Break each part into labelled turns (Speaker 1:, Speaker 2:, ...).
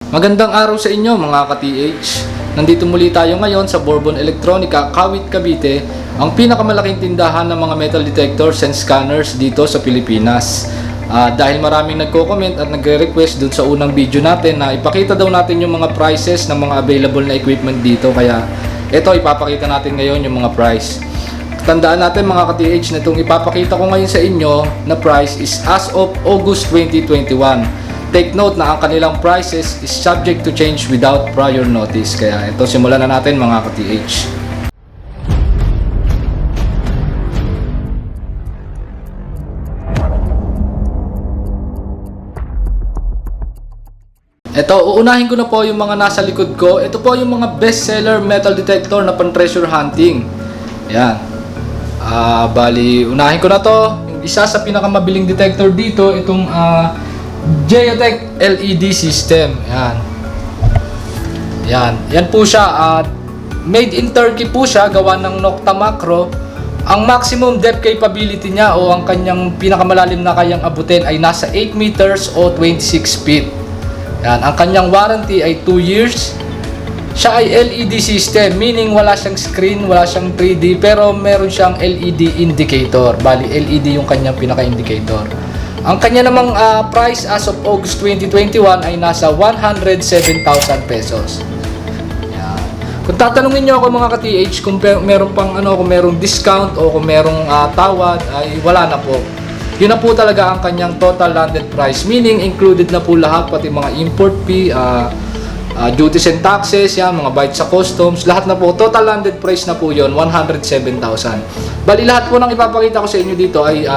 Speaker 1: Magandang araw sa inyo mga ka-TH. Nandito muli tayo ngayon sa Bourbon Electronica, Kawit, Cavite, ang pinakamalaking tindahan ng mga metal detectors and scanners dito sa Pilipinas. Dahil maraming nagko-comment at nagre-request dun sa unang video natin na ipakita daw natin yung mga prices ng mga available na equipment dito. Kaya ito, ipapakita natin ngayon yung mga price. Tandaan natin mga ka-TH na itong ipapakita ko ngayon sa inyo na price is as of August 2021. Take note na ang kanilang prices is subject to change without prior notice. Kaya ito, simulan na natin mga ka-TH. Ito, uunahin ko na po yung mga nasa likod ko. Ito po yung mga bestseller metal detector na pan treasure hunting. Yan. Bali, unahin ko na to. Yung isa sa pinakamabiling detector dito, itong Geotech LED system. Yan. Yan po siya. Made in Turkey po siya, gawa ng Nokta Macro. Ang maximum depth capability niya o ang kanyang pinakamalalim na kayang abutin ay nasa 8 meters o 26 feet. Yan. Ang kanyang warranty ay 2 years. Siya ay LED system, meaning wala siyang screen, wala siyang 3D, pero meron siyang LED indicator. Bali, LED yung kanyang pinaka-indicator. Ang kanya namang price as of August 2021 ay nasa 107,000 pesos. Yan. Kung tatanungin niyo ako mga ka-TH kung meron pang kung merong discount o kung merong tawad, ay wala na po. Yun na po talaga ang kanyang total landed price, meaning included na po lahat, pati mga import fee, duties and taxes, yan, mga bayad sa customs, lahat na po, total landed price na po yun, 107,000. Bali, lahat po ng ipapakita ko sa inyo dito ay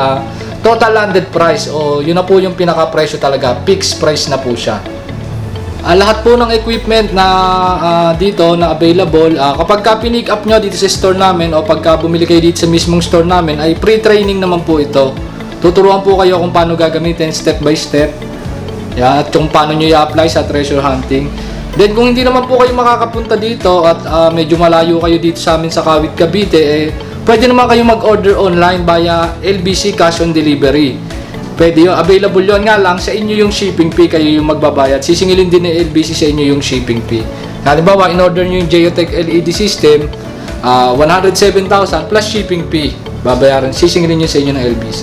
Speaker 1: total landed price, o yun na po yung pinaka-presyo talaga, fixed price na po siya. Lahat po ng equipment na dito na available, kapag pinick up nyo dito sa store namin o pagka bumili kayo dito sa mismong store namin, ay pre-training naman po ito. Tuturuan po kayo kung paano gagamitin step by step. Yan, at kung paano nyo i-apply sa treasure hunting. Then kung hindi naman po kayo makakapunta dito at medyo malayo kayo dito sa amin sa Kawit, Cavite, pwede naman kayo mag-order online via LBC Cash on Delivery. Pwede yun, available yun, nga lang sa inyo yung shipping fee, kayo yung magbabayad. Sisingilin din ng LBC sa inyo yung shipping fee. Halimbawa, in-order nyo yung Geotech LED system, 107,000 plus shipping fee, babayaran, sisingilin nyo sa inyo ng LBC.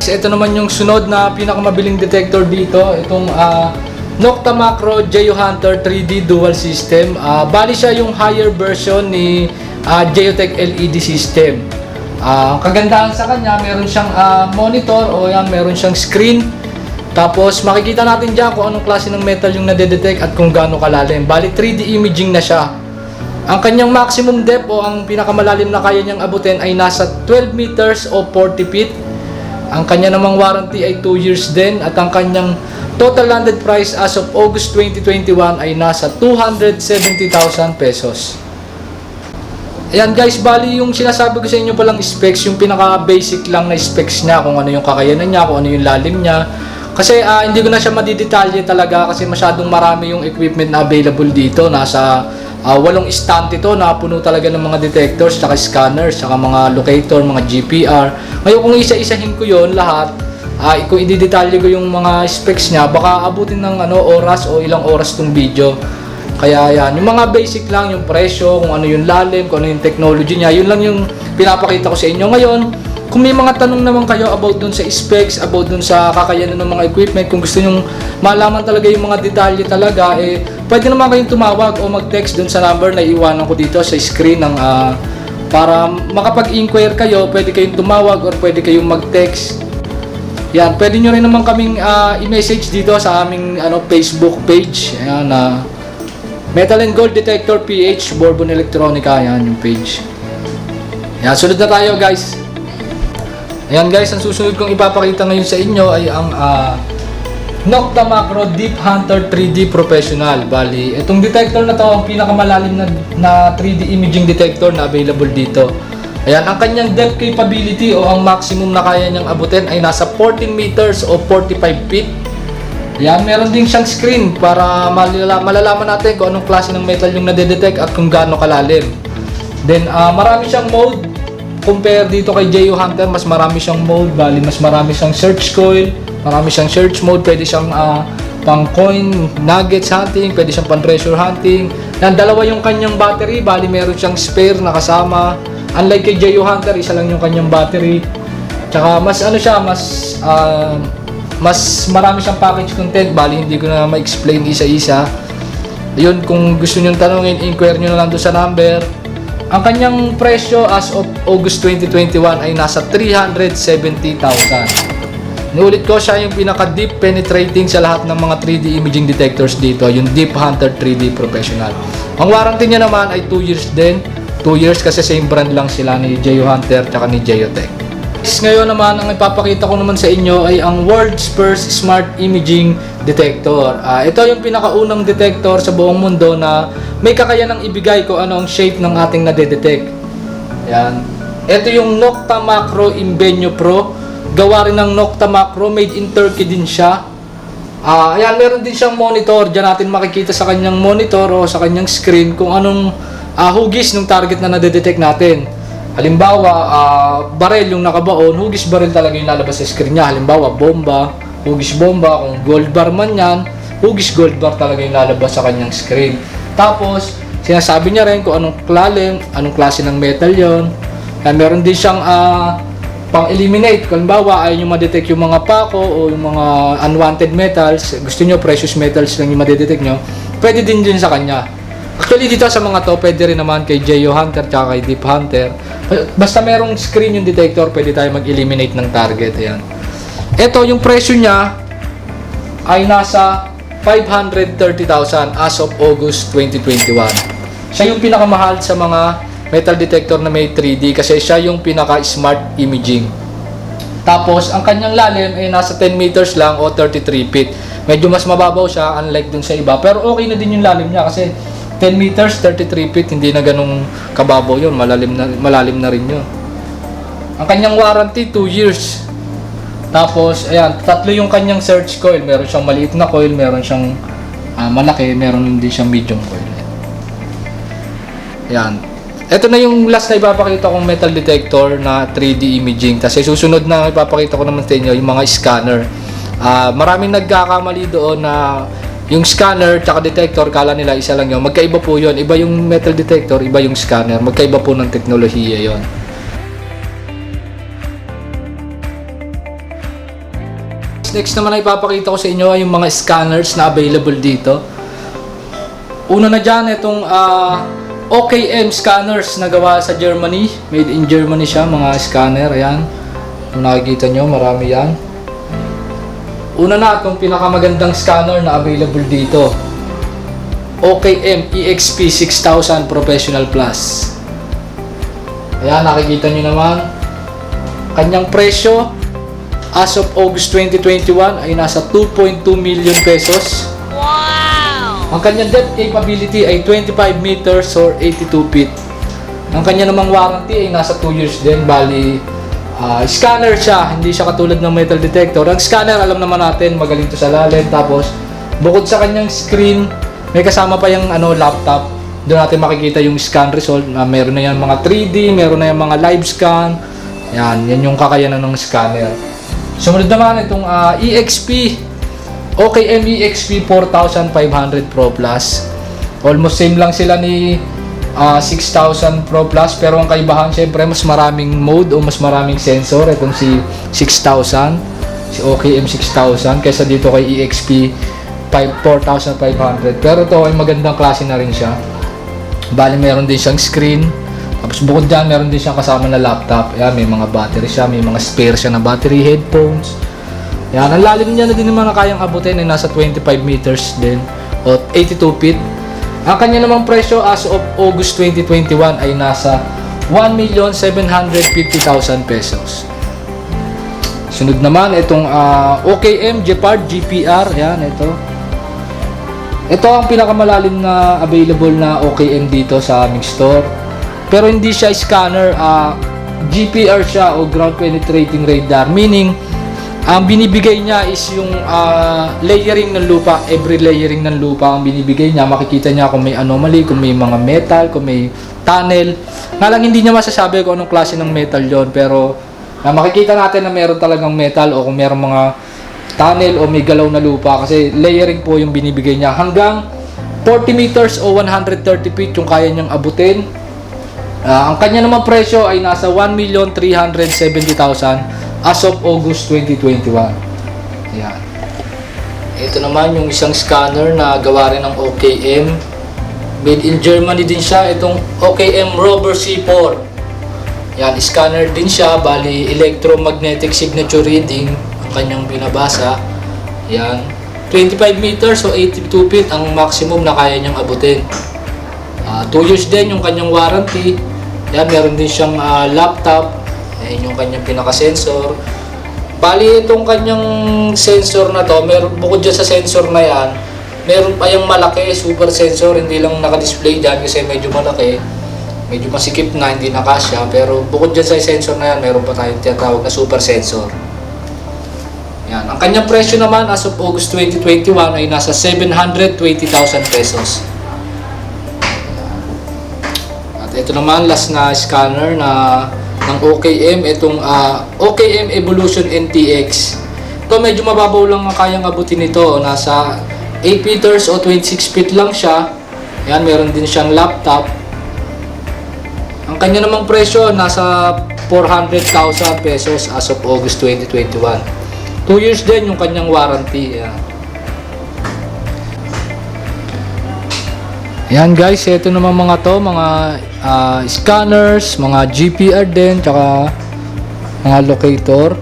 Speaker 1: Ito naman yung sunod na pinakamabiling detector dito, itong Nokta Macro Geohunter 3D Dual System. Bali siya yung higher version ni Geotech LED system. Kagandahan sa kanya, meron siyang monitor o yan, meron siyang screen. Tapos makikita natin dyan kung anong klase ng metal yung nadedetect at kung gaano kalalim. Bali 3D imaging na siya. Ang kanyang maximum depth o ang pinakamalalim na kaya niyang abutin ay nasa 12 meters o 40 feet. Ang kanya namang warranty ay 2 years din at ang kanyang total landed price as of August 2021 ay nasa 270,000 pesos. Ayan guys, bali yung sinasabi ko sa inyo palang specs, yung pinaka basic lang na specs niya, kung ano yung kakayanan niya, kung ano yung lalim niya. Kasi hindi ko na siya madidetalye talaga kasi masyadong marami yung equipment na available dito. Nasa 8 stand ito na puno talaga ng mga detectors, saka scanners, saka mga locator, mga GPR. Ngayon kung isa-isahin ko yon lahat, kung i-detalye ko yung mga specs niya, baka abutin ng oras o ilang oras tong video. Kaya yan, yung mga basic lang, yung presyo, kung ano yung lalim, kung ano yung technology niya, yun lang yung pinapakita ko sa inyo. Ngayon, kung may mga tanong naman kayo about dun sa specs, about dun sa kakayanan ng mga equipment, kung gusto nyong malaman talaga yung mga detalye talaga, pwede naman kayong tumawag o mag-text dun sa number na iwanan ko dito sa screen ng para makapag-inquire kayo, pwede kayong tumawag or pwede kayong mag-text. Yan, pwede nyo rin naman kaming i-message dito sa aming Facebook page. Ayan, Metal and Gold Detector PH Bourbon Electronica, yan yung page. Yan, sunod na tayo guys. Ayan guys, ang susunod kong ipapakita ngayon sa inyo ay ang Nokta Macro Deep Hunter 3D Professional. Bali, itong detector na to ang pinakamalalim na 3D imaging detector na available dito. Ayan, ang kanyang depth capability o ang maximum na kaya niyang abutin ay nasa 14 meters o 45 feet. Ayan, meron din siyang screen para malalaman natin kung anong klase ng metal yung nadedetect at kung gaano kalalim. Then, marami siyang mode. Compare dito kay Geohunter, mas marami siyang mode. Bali, mas marami siyang search coil, marami siyang search mode. Pwede siyang pang coin, nuggets hunting, pwede siyang pang treasure hunting. Yan, dalawa yung kanyang battery, bali meron siyang spare na kasama. Unlike kay Jeyo Hunter, isa lang yung kanyang battery. Tsaka mas ano siya, mas marami siyang package content, bali hindi ko na ma-explain isa-isa. Yun, kung gusto nyo tanongin, inquire nyo na lang doon sa number. Ang kanyang presyo as of August 2021 ay nasa 370,000. Nulit ko, siya yung pinaka-deep penetrating sa lahat ng mga 3D imaging detectors dito, yung Deep Hunter 3D Professional. Ang warranty niya naman ay 2 years din. 2 years kasi same brand lang sila ni Jeyo Hunter at ni Geotech. Ngayon naman, ang ipapakita ko naman sa inyo ay ang world's first smart imaging detector. Ito yung pinakaunang detector sa buong mundo na may kakayanang ibigay ko ano ang shape ng ating nadedetect. Yan. Ito yung Nokta Macro Imbenyo Pro. Gawa rin ng Nokta Macro, made in Turkey din siya. Ayan, meron din siyang monitor. Diyan natin makikita sa kanyang monitor o sa kanyang screen kung anong hugis ng target na nadedetect natin. Halimbawa, barel yung nakabaon, hugis barel talaga yung lalabas sa screen niya. Halimbawa, bomba, hugis bomba. Kung gold bar man yan, hugis gold bar talaga yung lalabas sa kanyang screen. Tapos, sinasabi niya rin kung anong lalim, anong klase ng metal yon. Meron din siyang pang-eliminate. Halimbawa, ay yung ma-detect yung mga pako o yung mga unwanted metals. Gusto nyo, precious metals lang yung ma-detect nyo. Pwede din sa kanya. Actually, dito sa mga to, pwede rin naman kay Jeyo Hunter at kay Deep Hunter. Basta merong screen yung detector, pwede tayo mag-eliminate ng target. Ayan. Ito, yung presyo niya ay nasa 530,000 as of August 2021. Siya yung pinakamahal sa mga metal detector na may 3D kasi siya yung pinaka-smart imaging. Tapos, ang kanyang lalim ay nasa 10 meters lang o 33 feet. Medyo mas mababaw siya unlike dun sa iba. Pero okay na din yung lalim niya kasi 10 meters, 33 feet, hindi na ganung kababaw yun. Malalim na rin yun. Ang kanyang warranty, 2 years. Tapos, ayan, 3 yung kanyang search coil. Meron siyang maliit na coil, meron siyang malaki, meron din siyang medium coil. Ayan. Ito na yung last na ipapakita kong metal detector na 3D imaging. Kasi susunod na ipapakita ko naman sa inyo yung mga scanner. Maraming nagkakamali doon na yung scanner tsaka detector, kala nila isa lang yun. Magkaiba po yun. Iba yung metal detector, iba yung scanner. Magkaiba po ng teknolohiya yun. Next naman na ipapakita ko sa inyo ay yung mga scanners na available dito. Una na dyan, itong OKM scanners na gawa sa Germany. Made in Germany siya, mga scanner. Ayan. Kung nakikita nyo, marami yan. Una na, itong pinakamagandang scanner na available dito. OKM EXP 6000 Professional Plus. Ayan, nakikita nyo naman. Kanyang presyo as of August 2021 ay nasa 2.2 million pesos. Wow! Ang kanyang depth capability ay 25 meters or 82 feet. Ang kanya namang warranty ay nasa 2 years din. Bali, scanner siya, hindi siya katulad ng metal detector. Ang scanner, alam naman natin, magaling to sa lalim. Tapos, bukod sa kanyang screen, may kasama pa yung laptop. Doon natin makikita yung scan result. Meron na yan mga 3D, meron na yung mga live scan. Yan yung kakayanan ng scanner. Sumunod naman itong EXP, OKM EXP 4500 Pro Plus. Almost same lang sila ni 6000 Pro Plus, pero ang kaibahan syempre mas maraming mode o mas maraming sensor itong si 6000, si OKM 6000 kaysa dito kay EXP 4500. Pero ito ay magandang klase na rin siya. Bali meron din siyang screen. Tapos bukod dyan, meron din siyang kasama na laptop. Ayan, may mga battery siya, may mga spare siya na battery, headphones. Ayan, ang lalim niya na din naman na kayang abutin ay nasa 25 meters din o 82 feet. Ang kanya namang presyo as of August 2021 ay nasa 1,750,000 pesos. Sunod naman itong OKM Gepard GPR. Ayan, ito. Ito ang pinakamalalim na available na OKM dito sa aming store. Pero hindi siya scanner, GPR siya o ground penetrating radar. Meaning, ang binibigay niya is yung layering ng lupa. Every layering ng lupa ang binibigay niya. Makikita niya kung may anomaly, kung may mga metal, kung may tunnel. Nga lang hindi niya masasabi kung anong klase ng metal yon. Pero makikita natin na meron talagang metal o kung meron mga tunnel o may galaw na lupa kasi layering po yung binibigay niya. Hanggang 40 meters o 130 feet yung kaya niyang abutin. Ang kanya naman presyo ay nasa 1,370,000 as of August 2021. Ayan. Ito naman yung isang scanner na gawa rin ng OKM. Made in Germany din siya. Itong OKM Rover C4. Yan, scanner din siya. Bali, electromagnetic signature reading ang kanyang binabasa. Yan. 25 meters o 82 feet ang maximum na kaya niyang abutin. 2 years din yung kanyang warranty. Yan, meron din siyang laptop. Yan yung kanyang pinaka-sensor. Bali, itong kanyang sensor na to, bukod dyan sa sensor na yan, meron pa yung malaki, super sensor, hindi lang naka-display dyan kasi medyo malaki, medyo masikip na, hindi nakasya. Pero bukod dyan sa sensor na yan, meron pa tayong tinatawag na super sensor. Yan. Ang kanyang presyo naman as of August 2021 ay nasa 720,000 pesos. At ito naman, last na scanner ng OKM, itong OKM Evolution NTX. Ito medyo mababaw lang ang kayang abutin nito, nasa 8 meters o 26 feet lang siya. Yan, meron din siyang laptop. Ang kanya namang presyo nasa 400,000 pesos as of August 2021. 2 years din yung kanyang warranty. Yan. Yan guys, ito naman mga to, mga scanners, mga GPR din, tsaka mga locator.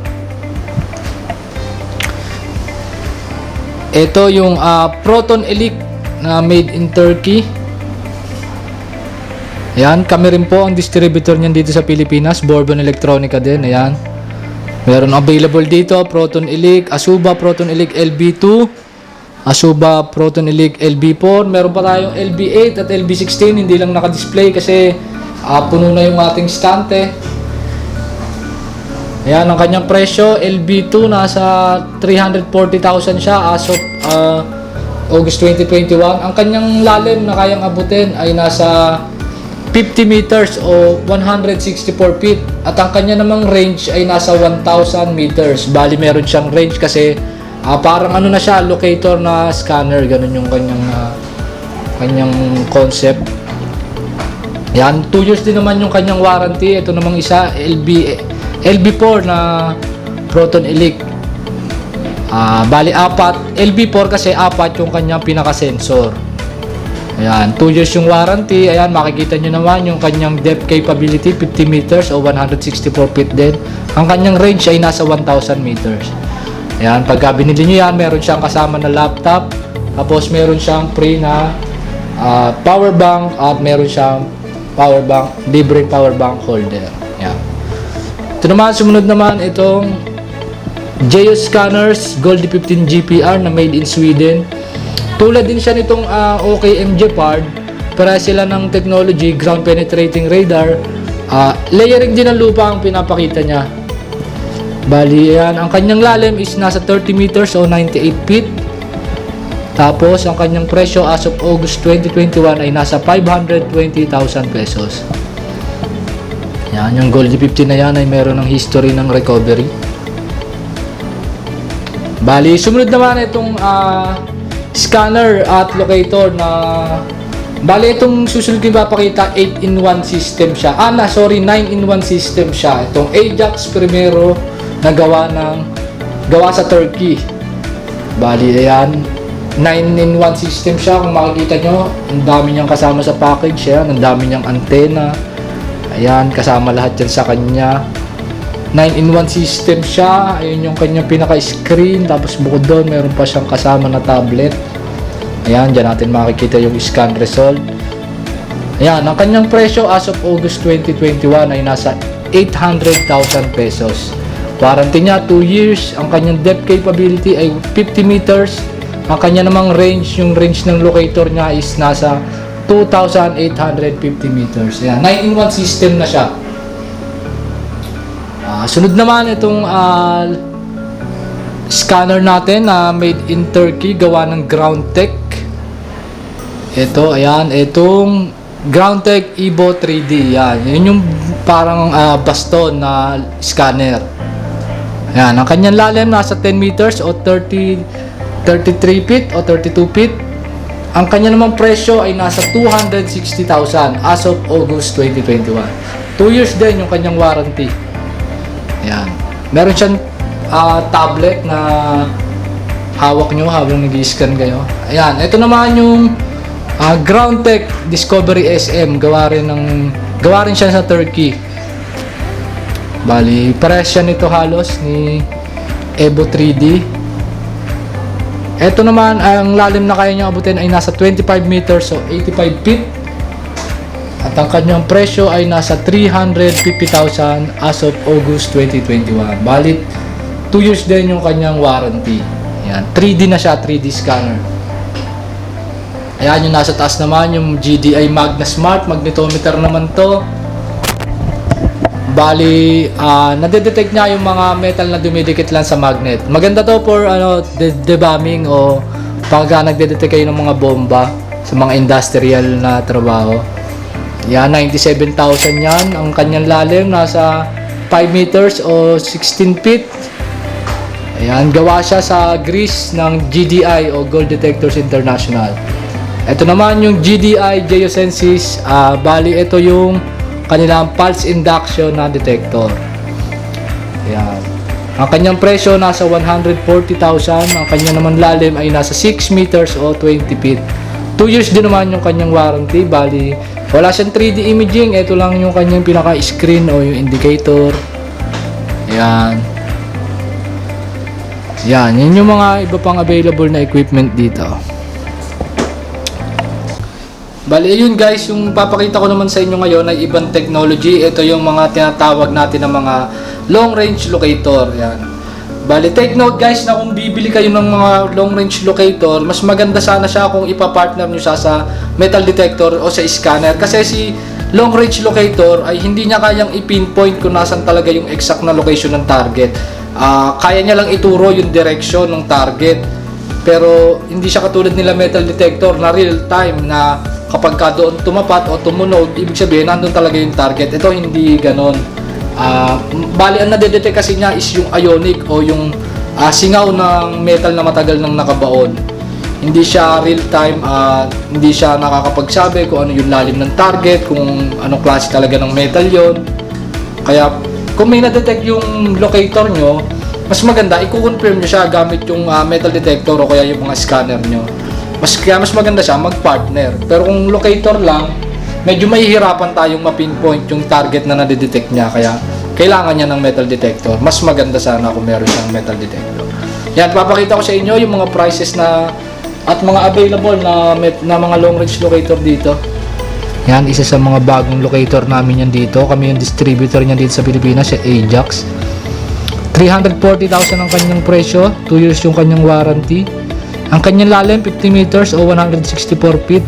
Speaker 1: Ito yung Proton Elite na made in Turkey. Ayan, kami rin po ang distributor niyan dito sa Pilipinas, Bourbon Electronica din. Ayan, meron available dito, Proton Elite, Azuba Proton Elite LB2, Azuba Proton Elite LB4, meron pa tayong LB8 at LB16, hindi lang naka-display kasi puno na yung ating stante. Ayan, ang kanyang presyo, LB2 nasa 340,000 siya as of August 2021. Ang kanyang lalim na kayang abutin ay nasa 50 meters o 164 feet. At ang kanya namang range ay nasa 1,000 meters. Bali meron siyang range kasi parang ano na siya, locator na scanner, ganun yung kanyang concept. Yan, 2 years din naman yung kanyang warranty. Ito namang isa, LB4 na Proton Elite. Bali apat, LB4 kasi apat yung kanyang pinaka-sensor. Ayan, 2 years yung warranty. Ayan, makikita nyo naman yung kanyang depth capability, 50 meters o 164 feet din. Ang kanyang range ay nasa 1,000 meters. Ayan, pagka binili nyo yan, meron siyang kasama na laptop. Tapos meron siyang free na power bank at meron siyang power bank, libre power bank holder. Ayan. Ito naman, sumunod naman itong JO Scanners Gold 15 GPR na made in Sweden. Tulad din siya nitong OKM Gepard. Para sila ng technology, ground penetrating radar. Layering din ng lupa ang pinapakita niya. Bali, yan. Ang kanyang lalim is nasa 30 meters o 98 feet. Tapos, ang kanyang presyo as of August 2021 ay nasa 520,000 pesos. Yan, yung Gold 15 na yan ay meron ng history ng recovery. Bali, sumunod naman itong scanner at locator na bali itong susunod ko ipapakita, 8-in-1 system siya. 9-in-1 system siya. Itong Ajax Primero na gawa sa Turkey. Bali, ayan, 9-in-1 system siya. Kung makikita nyo, ang dami niyang kasama sa package. Ayan, ang dami niyang antena. Ayan, kasama lahat yan sa kanya. 9-in-1 system siya. Ayun yung kanyang pinaka-screen. Tapos bukod doon, meron pa siyang kasama na tablet. Ayan, dyan natin makikita yung scan result. Ayan, ang kanyang presyo as of August 2021 ay nasa 800,000 pesos. Warranty niya 2 years. Ang kanyang depth capability ay 50 meters. Ang kanya namang range, yung range ng locator niya is nasa 2,850 meters. Ayan, 9-in-1 system na siya. Sunod naman itong scanner natin na made in Turkey, gawa ng Groundtech. Ito, ayan, itong Groundtech Evo 3D. Yan, yun yung parang baston na scanner. Ayan, ang kanyang lalim nasa 10 meters o 33 feet o 32 feet. Ang kanya namang presyo ay nasa 260,000 as of August 2021. 2 years din yung kanyang warranty. Ayan. Meron siyang tablet na hawak nyo habang nag-i-scan kayo. Ayan, ito naman yung Groundtech Discovery SM. Gawa rin siya sa Turkey. Bali, parehas siya nito halos ni Evo 3D. Ito naman, ang lalim na kaya niyang abutin ay nasa 25 meters o 85 feet. At ang kanyang presyo ay nasa 350,000 as of August 2021. Bali, 2 years din yung kanyang warranty. Ayan, 3D na siya, 3D scanner. Ayan, yung nasa taas naman, yung GDI Magna Smart magnetometer naman to. Bali, nadedetect niya yung mga metal na dumidikit lang sa magnet. Maganda to for debumming o pag nagdedetect kayo ng mga bomba sa mga industrial na trabaho. Yan, 97,000 yan. Ang kanyang lalim nasa 5 meters o 16 feet. Ayan, gawa siya sa grease ng GDI o Gold Detectors International. Ito naman yung GDI Geosensys. Bali, ito yung kanilang pulse induction na detector. Ayan. Ang kanyang presyo nasa 140,000. Ang kanyang naman lalim ay nasa 6 meters o 20 feet. 2 years din naman yung kanyang warranty. Bali, wala siyang 3D imaging. Ito lang yung kanyang pinaka-screen o yung indicator. Ayan. Yan. Yan yung mga iba pang available na equipment dito. Bali, yun guys, yung papakita ko naman sa inyo ngayon ay ibang technology. Ito yung mga tinatawag natin ng mga long range locator. Yan. Bali, take note guys na kung bibili kayo ng mga long range locator, mas maganda sana siya kung ipapartner nyo siya sa metal detector o sa scanner. Kasi si long range locator ay hindi niya kayang i-pinpoint kung nasan talaga yung exact na location ng target. Kaya niya lang ituro yung direction ng target. Pero hindi siya katulad nila metal detector na real time na kapag ka doon tumapat o tumunog, ibig sabihin nandun talaga yung target. Ito hindi ganon. Bali, ang nadedetect kasi niya is yung ionic o yung singaw ng metal na matagal nang nakabaon. Hindi siya real time, hindi siya nakakapagsabi kung ano yung lalim ng target, kung anong klase talaga ng metal yon. Kaya kung may nadetect yung locator nyo, mas maganda, i-confirm nyo siya gamit yung metal detector o kaya yung mga scanner nyo. Kaya mas maganda siya mag-partner. Pero kung locator lang, medyo mahihirapan tayong ma-pinpoint yung target na nadedetect niya. Kaya kailangan niya ng metal detector. Mas maganda sana kung meron siyang metal detector. Yan, papakita ko sa inyo yung mga prices na at mga available na mga long range locator dito. Yan, isa sa mga bagong locator namin yan dito. Kami yung distributor niya dito sa Pilipinas, si Ajax. 340,000 ang kanyang presyo. 2 years yung kanyang warranty. Ang kanyang lalim 50 meters o 164 feet.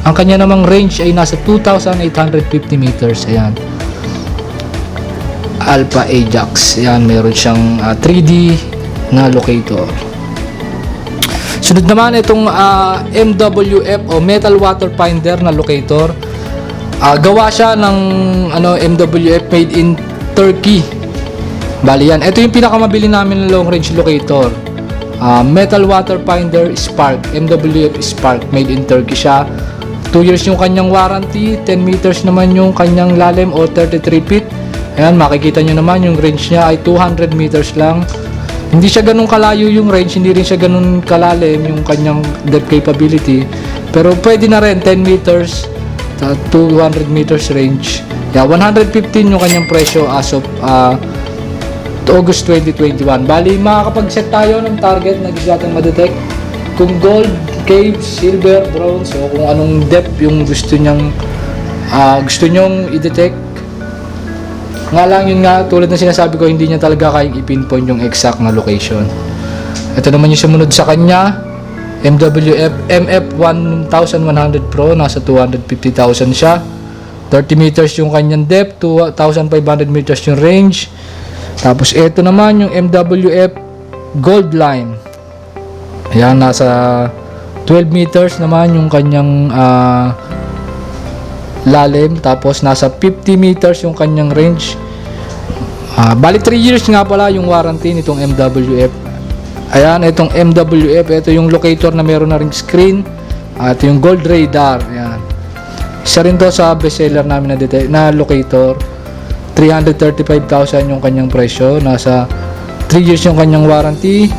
Speaker 1: Ang kanya namang range ay nasa 2,850 meters. Ayan. Alpha Ajax. Ayan, meron siyang 3D na locator. Sunod naman itong MWF o Metal Water Finder na locator. Gawa siya ng MWF made in Turkey. Bali yan. Ito yung pinakamabili namin na long range locator. Metal Water Finder Spark, MWF Spark, made in Turkey siya. 2 years yung kanyang warranty, 10 meters naman yung kanyang lalim o 33 feet. Ayan, makikita nyo naman yung range niya ay 200 meters lang. Hindi siya ganun kalayo yung range, hindi rin siya ganun kalalim yung kanyang depth capability. Pero pwede na rin 10 meters, 200 meters range. Yeah, 115 yung kanyang presyo as of August 2021. Bali, makakapag-set tayo ng target na gusto natin ma-detect. Kung gold, cave, silver, bronze, o kung anong depth yung gusto nyong i-detect. Nga lang, yun nga, tulad ng sinasabi ko, hindi niya talaga kayang i-pinpoint yung exact na location. Ito naman yung sumunod sa kanya, MWF MF1100 Pro, nasa 250,000 siya. 30 meters yung kanyang depth, 2,500 meters yung range. Tapos ito naman yung MWF Gold Line. Ayan, nasa 12 meters naman yung kanyang lalim. Tapos nasa 50 meters yung kanyang range. Bali 3 years nga pala yung warranty nitong MWF. Ayan, itong MWF, ito yung locator na meron na ring screen. At yung gold radar, ayan. Isa rin to sa bestseller namin na locator. 335,000 yung kanyang presyo. Nasa 3 years yung kanyang warranty.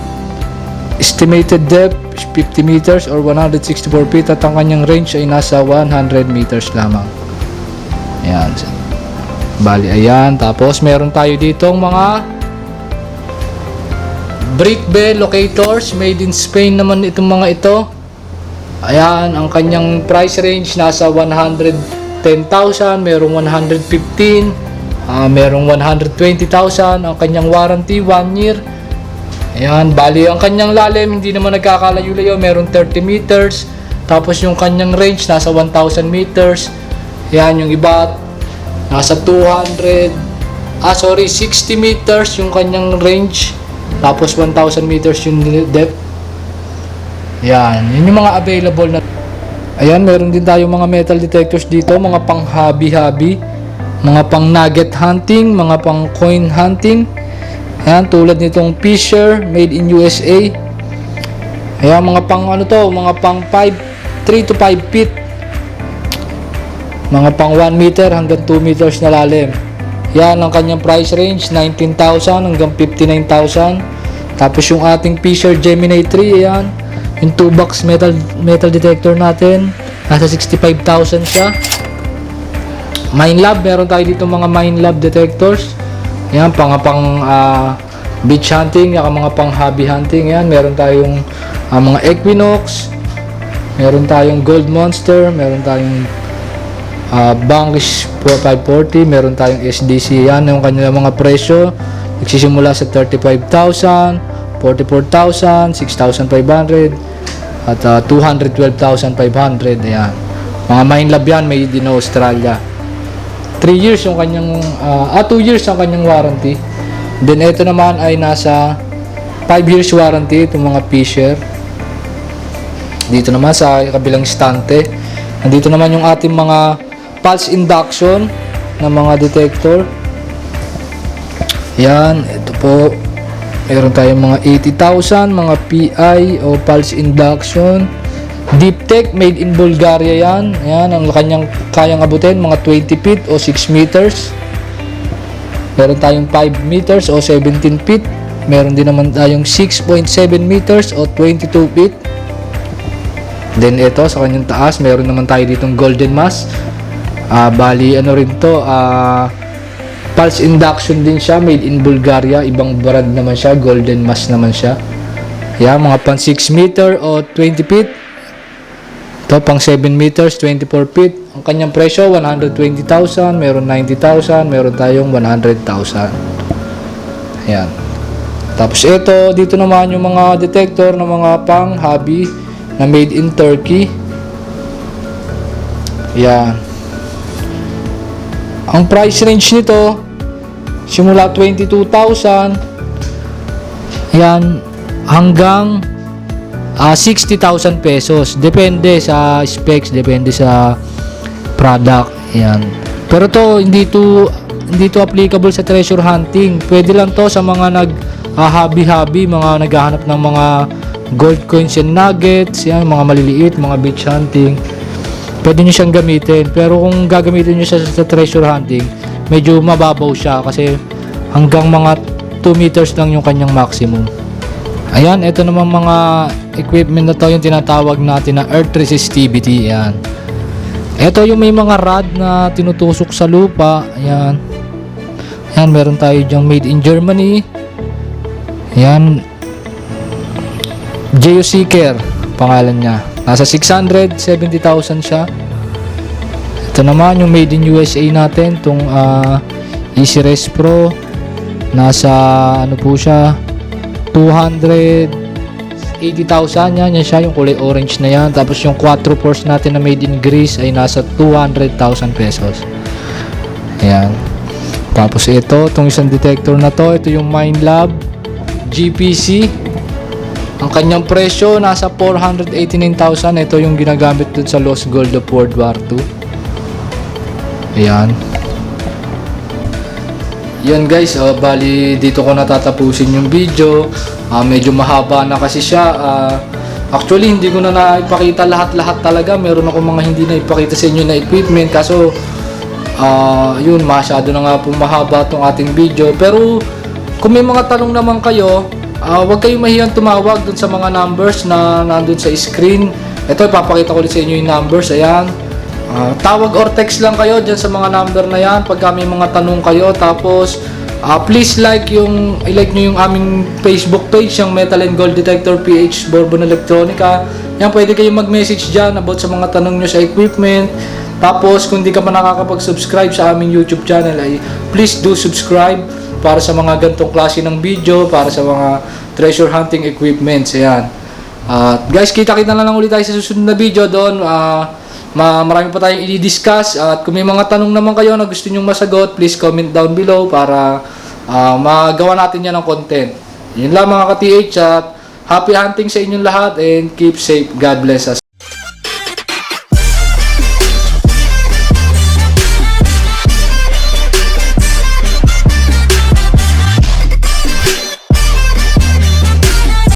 Speaker 1: Estimated depth 50 meters or 164 feet at ang kanyang range ay nasa 100 meters lamang. Ayan. Bali, ayan. Tapos, meron tayo ditong mga brick bell locators. Made in Spain naman itong mga ito. Ayan. Ang kanyang price range nasa 110,000. Merong 115. Merong 120,000. Ang kanyang warranty, 1 year. Ayan. Bali, ang kanyang lalim, hindi naman nagkakalayo-layo. Merong 30 meters. Tapos, yung kanyang range nasa 1,000 meters. Ayan. Yung iba, nasa 60 meters yung kanyang range. Tapos 1,000 meters yung depth. Yan. Yun yung mga available na. Ayan, meron din tayo mga metal detectors dito. Mga pang hobby-hobby. Mga pang nugget hunting. Mga pang coin hunting. Ayan, tulad nitong Fisher. Made in USA. Ayan, mga pang ano to. Mga pang 3 to 5 feet. Mga pang 1 meter hanggang 2 meters na lalim. Yan ang kanyang price range, 19,000 hanggang 59,000. Tapos yung ating Fisher Gemini 3, ayan. Yung 2-box metal detector natin, nasa 65,000 siya. Minelab, meron tayo dito mga Minelab detectors. Yan, pang beach hunting, mga pang hobby hunting. Yan, meron tayong mga Equinox. Meron tayong Gold Monster, meron tayong Bankish 4540, meron tayong SDC. Yan yung kanilang mga presyo. Nagsisimula sa 35,000, 44,000, 6,500 at 212,500. Ayan. Mga Minelab yan, made in Australia. 3 years yung kanyang 2 years ang kanyang warranty. Then ito naman ay nasa 5 years warranty itong mga Fisher. Dito naman sa kabilang stante, nandito naman yung ating mga pulse induction na mga detector. Yan, ito po. Meron tayong mga 80,000, mga PI o pulse induction. Deep Tech, made in Bulgaria yan. Yan, ang kanyang kayang abutin, mga 20 feet o 6 meters. Meron tayong 5 meters o 17 feet. Meron din naman tayong 6.7 meters o 22 feet. Then ito, sa kanyang taas, meron naman tayo ditong Golden Mass. Bali, ano rin to, pulse induction din siya, made in Bulgaria. Ibang brand naman siya, Golden Mass naman siya. Yan, mga pang 6 meter o 20 feet. Ito, pang 7 meters, 24 feet. Ang kanyang presyo, 120,000, meron 90,000, meron tayong 100,000. Yan. Tapos ito, dito naman yung mga detector ng mga pang hobby na made in Turkey. Yan. Ang price range nito, simula 22,000 yan hanggang 60,000 pesos. Depende sa specs, depende sa product. Yan. Pero to hindi to applicable sa treasure hunting. Pwede lang to sa mga hobby-hobby, mga naghahanap ng mga gold coins and nuggets, yan, mga maliliit, mga beach hunting. Pwede nyo siyang gamitin. Pero kung gagamitin nyo siya sa treasure hunting, medyo mababaw siya kasi hanggang mga 2 meters lang yung kanyang maximum. Ayan, ito naman mga equipment na to, yung tinatawag natin na earth resistivity. Ayan. Ito yung may mga rod na tinutusok sa lupa. Ayan. Ayan, meron tayo dyang made in Germany. Ayan. Geoseeker, pangalan niya. Nasa 670,000 siya. Ito naman yung made in USA natin, itong Easy Res Pro. Nasa ano po siya, 280,000 yan siya, yung kulay orange na yan. Tapos yung 4 force natin na made in Greece ay nasa 200,000 pesos. Ayan. Tapos itong isang detector na to, ito yung Minelab GPC. Ang kanyang presyo nasa 489,000. Ito yung ginagamit dun sa Lost Gold of World War II. Ayan. Yun guys, bali dito ko natatapusin yung video. Medyo mahaba na kasi siya. Actually, hindi ko na naipakita lahat-lahat talaga. Meron ako mga hindi na ipakita sa inyo na equipment. Kaso, yun, masyado na nga po mahaba itong ating video. Pero, kung may mga tanong naman kayo, huwag kayong mahiyang tumawag dun sa mga numbers na nandun sa screen. Ito, ipapakita ko ulit sa inyo yung numbers. Ayan. Tawag or text lang kayo dyan sa mga number na yan pagka may mga tanong kayo. Tapos, please i-like nyo yung aming Facebook page, yung Metal and Gold Detector PH Bourbon Electronica. Yan, pwede kayong mag-message dyan about sa mga tanong nyo sa equipment. Tapos, kung di ka pa nakakapag-subscribe sa aming YouTube channel, ay please do subscribe para sa mga gantong klase ng video, para sa mga treasure hunting equipments. Ayan. Guys, kita-kita na lang ulit tayo sa susunod na video doon. Marami pa tayong i-discuss. At kung may mga tanong naman kayo na gusto nyong masagot, please comment down below para magawa natin yan ng content. Yun lang mga ka-TH, at happy hunting sa inyong lahat and keep safe. God bless us.